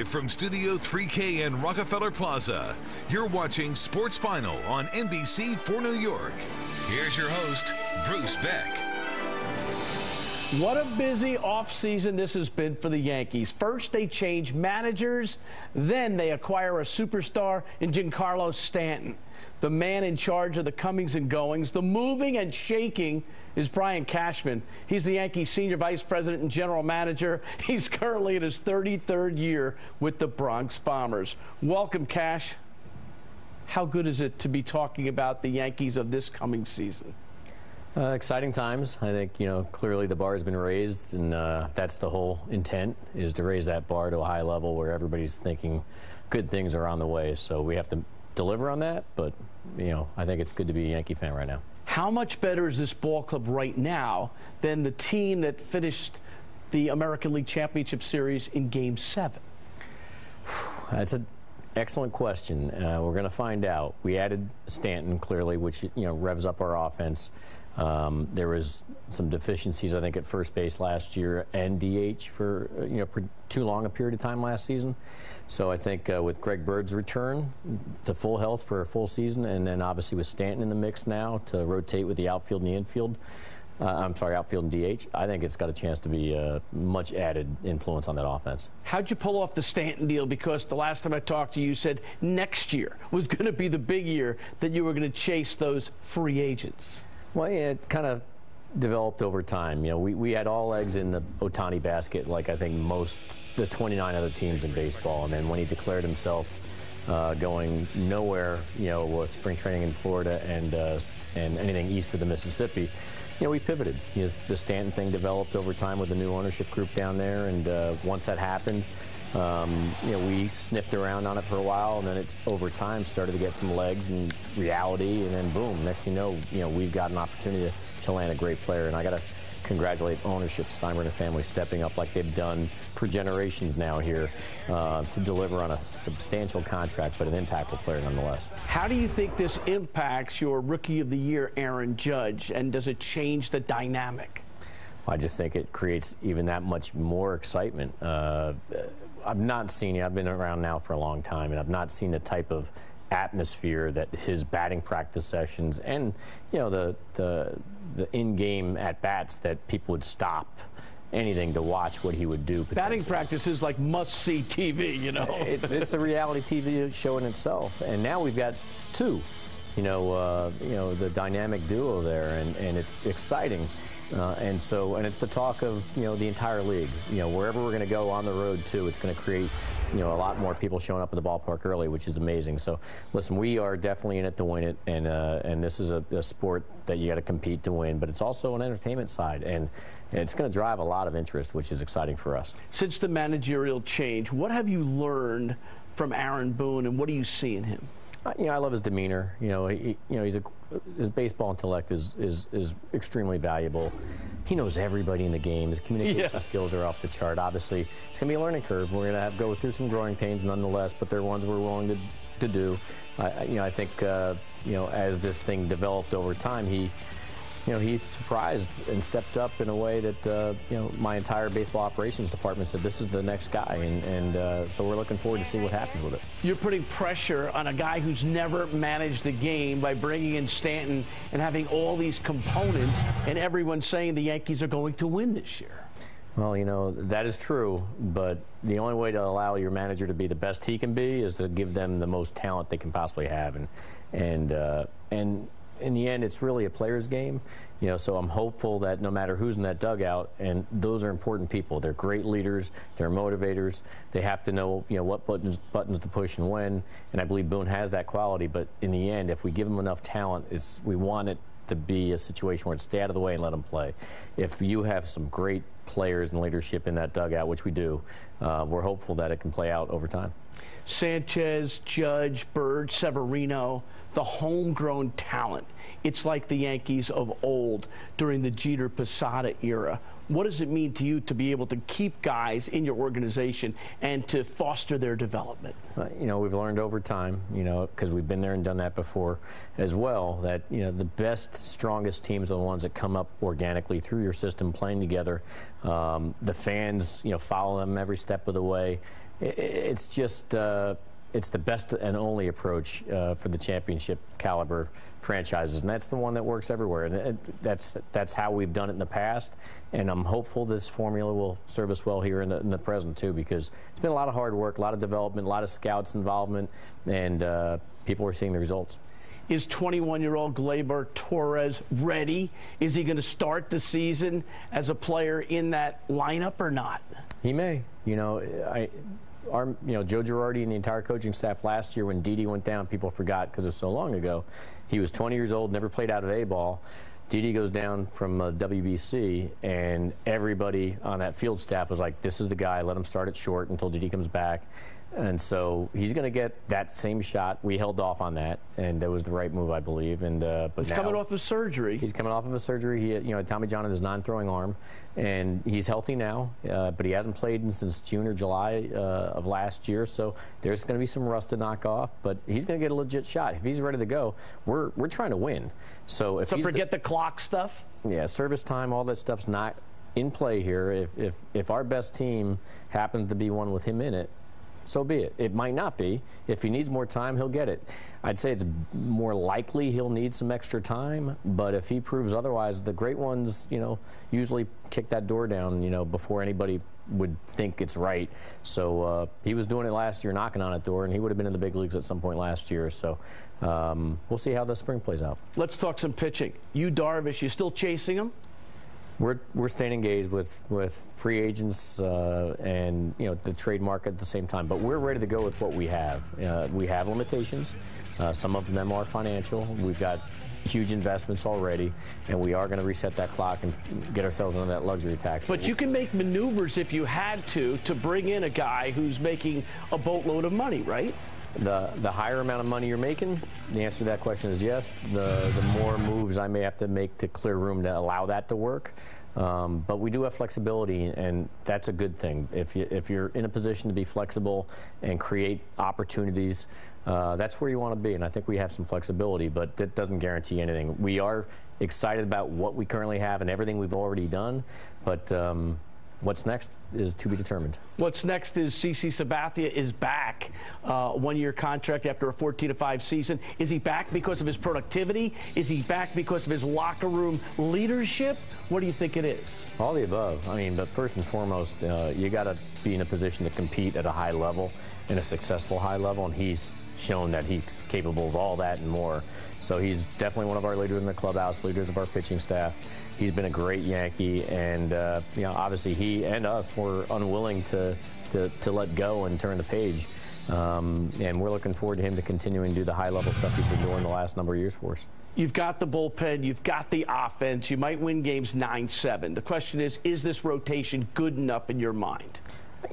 From Studio 3K and Rockefeller Plaza, you're watching Sports Final on NBC for New York. Here's your host, Bruce Beck. What a busy offseason this has been for the Yankees. First, they change managers, then they acquire a superstar in Giancarlo Stanton. The man in charge of the comings and goings, the moving and shaking, is Brian Cashman. He's the Yankees senior vice president and general manager. He's currently in his 33rd year with the Bronx Bombers. Welcome, Cash. How good is it to be talking about the Yankees of this coming season? Exciting times. I think, clearly the bar has been raised, and that's the whole intent, is to raise that bar to a high level where everybody's thinking good things are on the way. So we have to deliver on that, but, I think it's good to be a Yankee fan right now. How much better is this ball club right now than the team that finished the American League Championship Series in Game 7? That's an excellent question. We're going to find out. We added Stanton, clearly, which, revs up our offense. There was some deficiencies, I think, at first base last year and DH for, too long a period of time last season. So I think with Greg Bird's return to full health for a full season, and then obviously with Stanton in the mix now to rotate with the outfield and the infield, outfield and DH, I think it's got a chance to be a much added influence on that offense. How'd you pull off the Stanton deal? Because the last time I talked to you, you said next year was going to be the big year that you were going to chase those free agents. Well, yeah, it kind of developed over time. We had all eggs in the Ohtani basket, like I think the 29 other teams in baseball. And then when he declared himself going nowhere, with spring training in Florida and anything east of the Mississippi, we pivoted. The Stanton thing developed over time with the new ownership group down there, and once that happened, we sniffed around on it for a while, and then it's over time started to get some legs and reality, and then boom, next thing you know, we've got an opportunity to land a great player. And I got to congratulate ownership, Steinbrenner family, stepping up like they've done for generations now here to deliver on a substantial contract, but an impactful player nonetheless. How do you think this impacts your Rookie of the Year, Aaron Judge, and does it change the dynamic? I just think it creates even that much more excitement. I've not seen, I've been around now for a long time, and I've not seen the type of atmosphere that his batting practice sessions and, the in-game at-bats that people would stop anything to watch what he would do. Batting practice is like must-see TV, It's a reality TV show in itself. And now we've got two, the dynamic duo there, and it's exciting. And it's the talk of, the entire league. Wherever we're going to go on the road, too, it's going to create, a lot more people showing up at the ballpark early, which is amazing. So, listen, we are definitely in it to win it, and this is a sport that you got to compete to win, but it's also an entertainment side, and it's going to drive a lot of interest, which is exciting for us. Since the managerial change, what have you learned from Aaron Boone, and what do you see in him? I love his demeanor. His baseball intellect is extremely valuable. He knows everybody in the game. His communication skills are off the chart. Obviously, it's going to be a learning curve. We're going to go through some growing pains nonetheless, but they're ones we're willing to do. I think as this thing developed over time, he surprised and stepped up in a way that, my entire baseball operations department said, this is the next guy. And so we're looking forward to see what happens with it. You're putting pressure on a guy who's never managed the game by bringing in Stanton and having all these components, and everyone saying the Yankees are going to win this year. Well, that is true, but the only way to allow your manager to be the best he can be is to give them the most talent they can possibly have. And in the end, it's really a player's game, so I'm hopeful that no matter who's in that dugout, and those are important people. They're great leaders. They're motivators. They have to know, what buttons to push and when, and I believe Boone has that quality. But in the end, if we give him enough talent, we want it to be a situation where it's stay out of the way and let them play. If you have some great players and leadership in that dugout, which we do, we're hopeful that it can play out over time. Sanchez, Judge, Bird, Severino, the homegrown talent. It's like the Yankees of old during the Jeter-Posada era. What does it mean to you to be able to keep guys in your organization and to foster their development? We've learned over time, because we've been there and done that before as well, that, the best, strongest teams are the ones that come up organically through your system, playing together. The fans, follow them every step of the way. it's just it's the best and only approach for the championship caliber franchises, and that's the one that works everywhere. And that's how we've done it in the past, and I'm hopeful this formula will serve us well here in the present too, because it's been a lot of hard work, a lot of development, a lot of scouts involvement, and people are seeing the results. Is 21-year-old Gleyber Torres ready? Is he going to start the season as a player in that lineup or not? He may. You know, Joe Girardi and the entire coaching staff last year, when Didi went down, people forgot because it was so long ago. He was 20 years old, never played out of A-ball. Didi goes down from WBC, and everybody on that field staff was like, this is the guy, let him start it short until Didi comes back. And so he's going to get that same shot. We held off on that, and that was the right move, I believe. And but he's coming off of surgery. He's coming off of a surgery. He had Tommy John in his non-throwing arm, and he's healthy now. But he hasn't played since June or July of last year. So there's going to be some rust to knock off. But he's going to get a legit shot if he's ready to go. We're trying to win. So if forget the clock stuff. Yeah, service time, all that stuff's not in play here. If our best team happens to be one with him in it, so be it. It might not be. If he needs more time, he'll get it. I'd say it's more likely he'll need some extra time, but if he proves otherwise, the great ones, usually kick that door down, before anybody would think it's right. So he was doing it last year, knocking on that door, and he would have been in the big leagues at some point last year. So we'll see how the spring plays out. Let's talk some pitching. You, Darvish, you still chasing him? We're staying engaged with free agents and the trade market at the same time, but we're ready to go with what we have. We have limitations. Some of them are financial. We've got huge investments already, and we are going to reset that clock and get ourselves into that luxury tax. But you can make maneuvers if you had to bring in a guy who's making a boatload of money, right? The higher amount of money you're making, the answer to that question is yes. The more moves I may have to make to clear room to allow that to work. But we do have flexibility, and that's a good thing. If you're in a position to be flexible and create opportunities, that's where you want to be. And I think we have some flexibility, but that doesn't guarantee anything. We are excited about what we currently have and everything we've already done, but what's next is to be determined. What's next is CC Sabathia is back. One-year contract after a 14-5 season. Is he back because of his productivity? Is he back because of his locker room leadership? What do you think it is? All the above. I mean, but first and foremost, you got to be in a position to compete at a high level, and a successful high level, and he's shown that he's capable of all that and more. So he's definitely one of our leaders in the clubhouse, leaders of our pitching staff. He's been a great Yankee, and obviously he and us were unwilling to let go and turn the page. And we're looking forward to him to continuing to do the high-level stuff he's been doing the last number of years for us. You've got the bullpen, you've got the offense, you might win games 9-7. The question is this rotation good enough in your mind?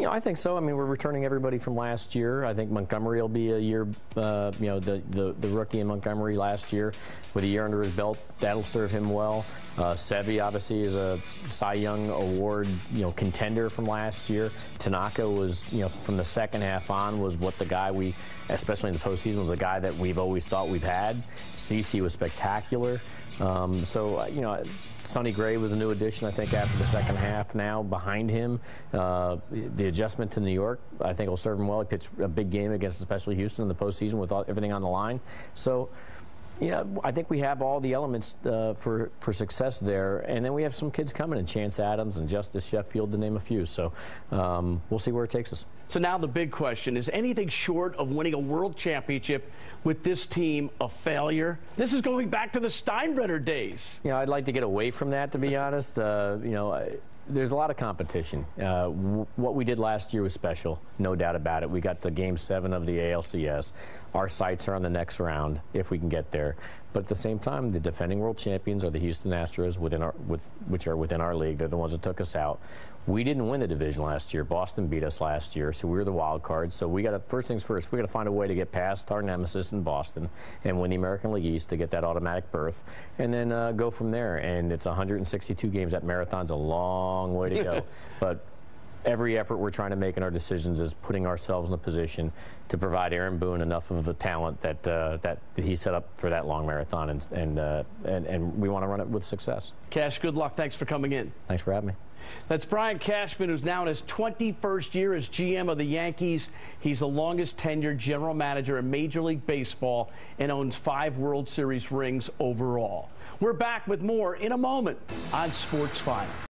I think so. I mean, we're returning everybody from last year. I think Montgomery will be a year, the rookie in Montgomery last year with a year under his belt. That'll serve him well. Sevy, obviously, is a Cy Young Award, contender from last year. Tanaka was, from the second half on, was what the guy we, especially in the postseason, was the guy that we've always thought we've had. CC was spectacular. Sonny Gray was a new addition, I think, after the second half now behind him. The adjustment to New York, I think, will serve him well. He pitched a big game against especially Houston in the postseason with everything on the line. So, I think we have all the elements for success there. And then we have some kids coming, and Chance Adams and Justice Sheffield, to name a few. So we'll see where it takes us. So now the big question is, anything short of winning a world championship with this team a failure? This is going back to the Steinbrenner days. I'd like to get away from that, to be honest. There's a lot of competition. What we did last year was special, no doubt about it. We got to Game 7 of the ALCS. Our sights are on the next round, if we can get there. But at the same time, the defending world champions are the Houston Astros, which are within our league. They're the ones that took us out. We didn't win the division last year. Boston beat us last year, so we were the wild card. So we got to, first things first, we got to find a way to get past our nemesis in Boston and win the American League East to get that automatic berth, and then go from there. And it's 162 games. That marathon's a long way to go. But every effort we're trying to make in our decisions is putting ourselves in a position to provide Aaron Boone enough of a talent that he set up for that long marathon, and we want to run it with success. Cash, good luck. Thanks for coming in. Thanks for having me. That's Brian Cashman, who's now in his 21st year as GM of the Yankees. He's the longest tenured general manager in Major League Baseball and owns 5 World Series rings overall. We're back with more in a moment on Sports Final.